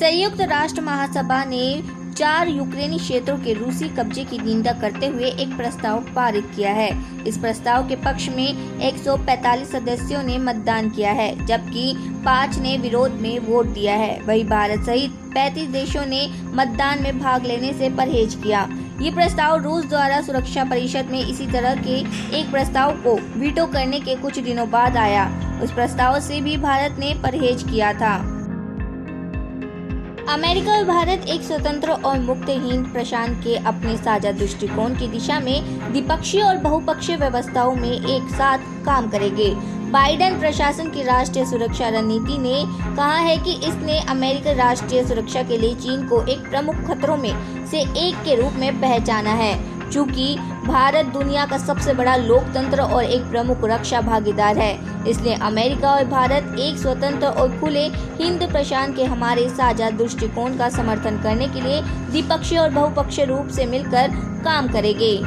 संयुक्त राष्ट्र महासभा ने 4 यूक्रेनी क्षेत्रों के रूसी कब्जे की निंदा करते हुए एक प्रस्ताव पारित किया है। इस प्रस्ताव के पक्ष में 145 सदस्यों ने मतदान किया है, जबकि 5 ने विरोध में वोट दिया है। वहीं भारत सहित 35 देशों ने मतदान में भाग लेने से परहेज किया। ये प्रस्ताव रूस द्वारा सुरक्षा परिषद में इसी तरह के एक प्रस्ताव को वीटो करने के कुछ दिनों बाद आया। उस प्रस्ताव से भी भारत ने परहेज किया था। अमेरिका और भारत एक स्वतंत्र और मुक्त हिंद प्रशांत के अपने साझा दृष्टिकोण की दिशा में द्विपक्षीय और बहुपक्षीय व्यवस्थाओं में एक साथ काम करेंगे। बाइडेन प्रशासन की राष्ट्रीय सुरक्षा रणनीति ने कहा है कि इसने अमेरिकी राष्ट्रीय सुरक्षा के लिए चीन को एक प्रमुख खतरों में से एक के रूप में पहचाना है। चूँकि भारत दुनिया का सबसे बड़ा लोकतंत्र और एक प्रमुख रक्षा भागीदार है, इसलिए अमेरिका और भारत एक स्वतंत्र और खुले हिंद प्रशांत के हमारे साझा दृष्टिकोण का समर्थन करने के लिए द्विपक्षीय और बहुपक्षीय रूप से मिलकर काम करेंगे।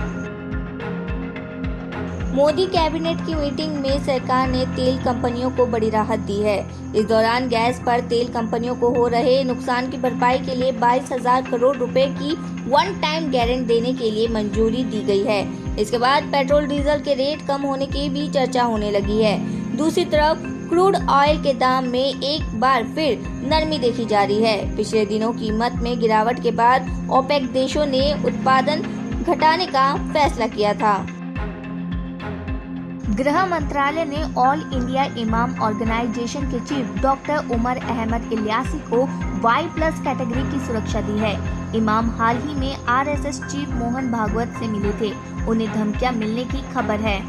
मोदी कैबिनेट की मीटिंग में सरकार ने तेल कंपनियों को बड़ी राहत दी है। इस दौरान गैस पर तेल कंपनियों को हो रहे नुकसान की भरपाई के लिए 22,000 करोड़ रुपए की वन टाइम गारंटी देने के लिए मंजूरी दी गई है। इसके बाद पेट्रोल डीजल के रेट कम होने की भी चर्चा होने लगी है। दूसरी तरफ क्रूड ऑयल के दाम में एक बार फिर नरमी देखी जा रही है। पिछले दिनों कीमत में गिरावट के बाद ओपेक देशों ने उत्पादन घटाने का फैसला किया था। गृह मंत्रालय ने ऑल इंडिया इमाम ऑर्गेनाइजेशन के चीफ डॉक्टर उमर अहमद इलियासी को Y+ कैटेगरी की सुरक्षा दी है। इमाम हाल ही में RSS चीफ मोहन भागवत से मिले थे। उन्हें धमकियां मिलने की खबर है।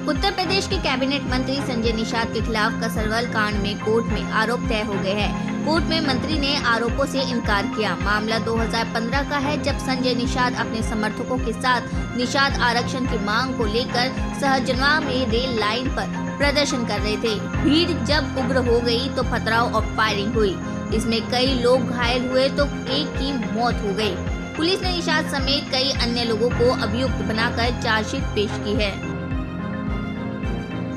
उत्तर प्रदेश के कैबिनेट मंत्री संजय निषाद के खिलाफ कसरवल कांड में कोर्ट में आरोप तय हो गए हैं। कोर्ट में मंत्री ने आरोपों से इनकार किया। मामला 2015 का है, जब संजय निषाद अपने समर्थकों के साथ निषाद आरक्षण की मांग को लेकर सहजनवा में रेल लाइन पर प्रदर्शन कर रहे थे। भीड़ जब उग्र हो गई तो पथराव और फायरिंग हुई। इसमें कई लोग घायल हुए तो एक की मौत हो गई। पुलिस ने निषाद समेत कई अन्य लोगों को अभियुक्त बनाकर चार्जशीट पेश की है।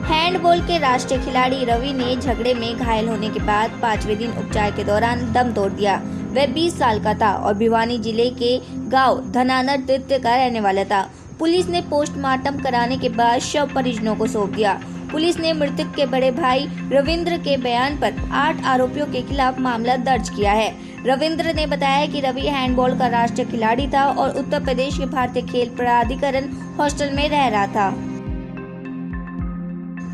हैंडबॉल के राष्ट्रीय खिलाड़ी रवि ने झगड़े में घायल होने के बाद 5वें दिन उपचार के दौरान दम तोड़ दिया। वह 20 साल का था और भिवानी जिले के गांव धनानर तृतीय का रहने वाला था। पुलिस ने पोस्टमार्टम कराने के बाद शव परिजनों को सौंप दिया। पुलिस ने मृतक के बड़े भाई रविंद्र के बयान पर 8 आरोपियों के खिलाफ मामला दर्ज किया है। रविंद्र ने बताया कि रवि हैंडबॉल का राष्ट्रीय खिलाड़ी था और उत्तर प्रदेश के भारतीय खेल प्राधिकरण हॉस्टल में रह रहा था।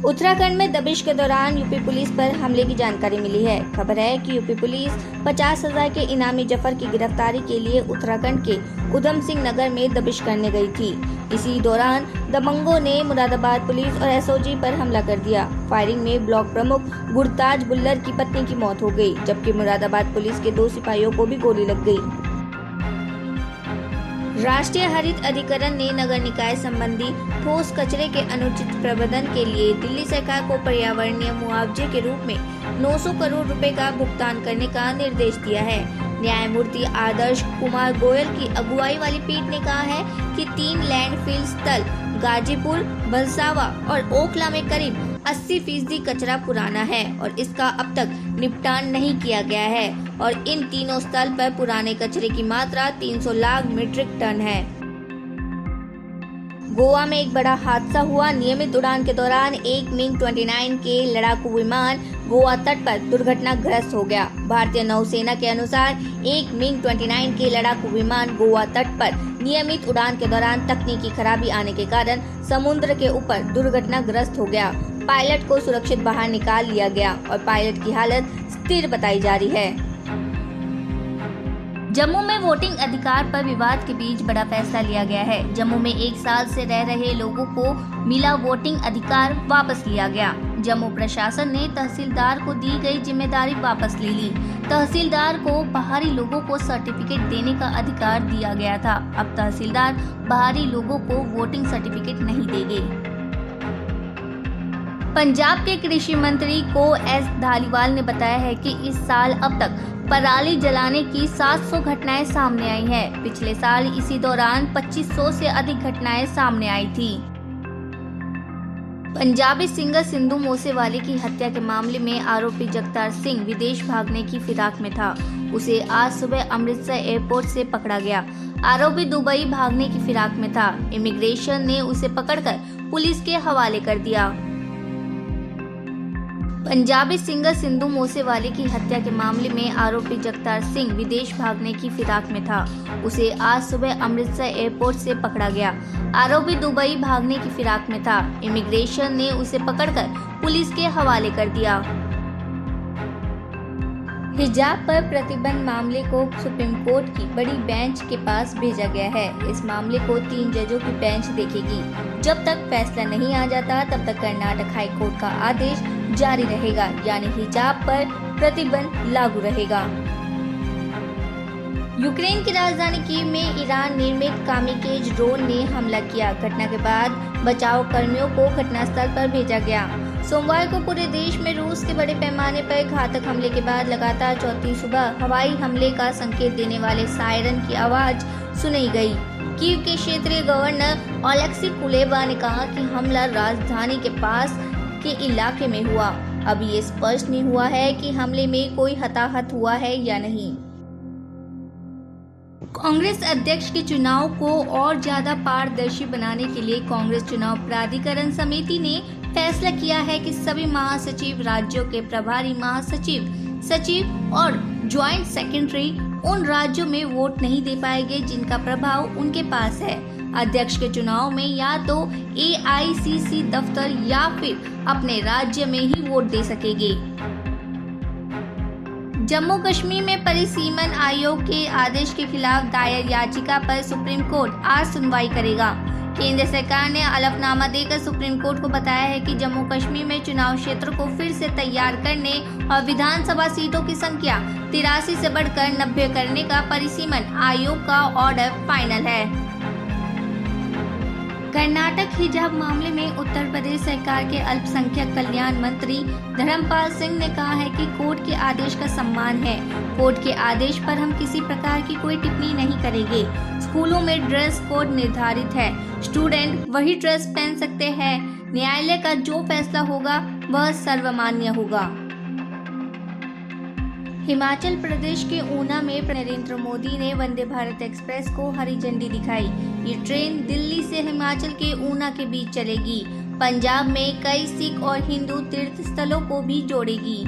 उत्तराखंड में दबिश के दौरान यूपी पुलिस पर हमले की जानकारी मिली है। खबर है कि यूपी पुलिस 50,000 के इनामी जफर की गिरफ्तारी के लिए उत्तराखंड के उधम सिंह नगर में दबिश करने गई थी। इसी दौरान दबंगों ने मुरादाबाद पुलिस और SOG पर हमला कर दिया। फायरिंग में ब्लॉक प्रमुख गुरताज बुल्लर की पत्नी की मौत हो गई, जबकि मुरादाबाद पुलिस के 2 सिपाहियों को भी गोली लग गई। राष्ट्रीय हरित अधिकरण ने नगर निकाय संबंधी ठोस कचरे के अनुचित प्रबंधन के लिए दिल्ली सरकार को पर्यावरणीय मुआवजे के रूप में 900 करोड़ रुपए का भुगतान करने का निर्देश दिया है। न्यायमूर्ति आदर्श कुमार गोयल की अगुवाई वाली पीठ ने कहा है कि 3 लैंडफिल स्थल गाजीपुर, बंसावा और ओखला में करीब 80% कचरा पुराना है और इसका अब तक निपटान नहीं किया गया है और इन तीनों स्थल पर पुराने कचरे की मात्रा 300 लाख मीट्रिक टन है। गोवा में एक बड़ा हादसा हुआ। नियमित उड़ान के दौरान एक MiG-29 के लड़ाकू विमान गोवा तट पर दुर्घटनाग्रस्त हो गया। भारतीय नौसेना के अनुसार एक MiG-29 के लड़ाकू विमान गोवा तट पर नियमित उड़ान के दौरान तकनीकी खराबी आने के कारण समुद्र के ऊपर दुर्घटनाग्रस्त हो गया। पायलट को सुरक्षित बाहर निकाल लिया गया और पायलट की हालत स्थिर बताई जा रही है। जम्मू में वोटिंग अधिकार पर विवाद के बीच बड़ा फैसला लिया गया है। जम्मू में 1 साल से रह रहे लोगों को मिला वोटिंग अधिकार वापस लिया गया। जम्मू प्रशासन ने तहसीलदार को दी गई जिम्मेदारी वापस ले ली। तहसीलदार को बाहरी लोगों को सर्टिफिकेट देने का अधिकार दिया गया था। अब तहसीलदार बाहरी लोगों को वोटिंग सर्टिफिकेट नहीं देंगे। पंजाब के कृषि मंत्री को.एस. धालीवाल ने बताया है कि इस साल अब तक पराली जलाने की 700 घटनाएं सामने आई हैं। पिछले साल इसी दौरान 2500 से अधिक घटनाएं सामने आई थी। पंजाबी सिंगर सिंधु मूसेवाले की हत्या के मामले में आरोपी जगतार सिंह विदेश भागने की फिराक में था। उसे आज सुबह अमृतसर एयरपोर्ट से पकड़ा गया। आरोपी दुबई भागने की फिराक में था। इमिग्रेशन ने उसे पकड़कर पुलिस के हवाले कर दिया। पंजाबी सिंगर सिंधु मूसेवाले की हत्या के मामले में आरोपी जगतार सिंह विदेश भागने की फिराक में था। उसे आज सुबह अमृतसर एयरपोर्ट से पकड़ा गया। आरोपी दुबई भागने की फिराक में था। इमिग्रेशन ने उसे पकड़कर पुलिस के हवाले कर दिया। हिजाब पर प्रतिबंध मामले को सुप्रीम कोर्ट की बड़ी बेंच के पास भेजा गया है। इस मामले को 3 जजों की बेंच देखेगी। जब तक फैसला नहीं आ जाता तब तक कर्नाटक हाई कोर्ट का आदेश जारी रहेगा, यानी हिजाब पर प्रतिबंध लागू रहेगा। यूक्रेन की राजधानी कीव में ईरान निर्मित कामिकेज ड्रोन ने हमला किया। घटना के बाद बचाव कर्मियों को घटनास्थल पर भेजा गया। सोमवार को पूरे देश में रूस के बड़े पैमाने पर घातक हमले के बाद लगातार चौथी सुबह हवाई हमले का संकेत देने वाले सायरन की आवाज सुनी गई। कीव के क्षेत्रीय गवर्नर ओलेक्सी कुलेबा ने कहा कि हमला राजधानी के पास के इलाके में हुआ। अभी ये स्पष्ट नहीं हुआ है कि हमले में कोई हताहत हुआ है या नहीं। कांग्रेस अध्यक्ष के चुनाव को और ज्यादा पारदर्शी बनाने के लिए कांग्रेस चुनाव प्राधिकरण समिति ने फैसला किया है कि सभी महासचिव, राज्यों के प्रभारी महासचिव, सचिव और ज्वाइंट सेक्रेटरी उन राज्यों में वोट नहीं दे पाएंगे जिनका प्रभाव उनके पास है। अध्यक्ष के चुनाव में या तो AICC दफ्तर या फिर अपने राज्य में ही वोट दे सकेंगे। जम्मू कश्मीर में परिसीमन आयोग के आदेश के खिलाफ दायर याचिका पर सुप्रीम कोर्ट आज सुनवाई करेगा। केंद्र सरकार ने हलफनामा देकर सुप्रीम कोर्ट को बताया है कि जम्मू कश्मीर में चुनाव क्षेत्र को फिर से तैयार करने और विधानसभा सीटों की संख्या 83 से बढ़कर 90 करने का परिसीमन आयोग का ऑर्डर फाइनल है। कर्नाटक हिजाब मामले में उत्तर प्रदेश सरकार के अल्पसंख्यक कल्याण मंत्री धर्मपाल सिंह ने कहा है कि कोर्ट के आदेश का सम्मान है। कोर्ट के आदेश पर हम किसी प्रकार की कोई टिप्पणी नहीं करेंगे। स्कूलों में ड्रेस कोड निर्धारित है। स्टूडेंट वही ड्रेस पहन सकते हैं। न्यायालय का जो फैसला होगा वह सर्वमान्य होगा। हिमाचल प्रदेश के ऊना में नरेंद्र मोदी ने वंदे भारत एक्सप्रेस को हरी झंडी दिखाई। ये ट्रेन दिल्ली से हिमाचल के ऊना के बीच चलेगी। पंजाब में कई सिख और हिंदू तीर्थ स्थलों को भी जोड़ेगी।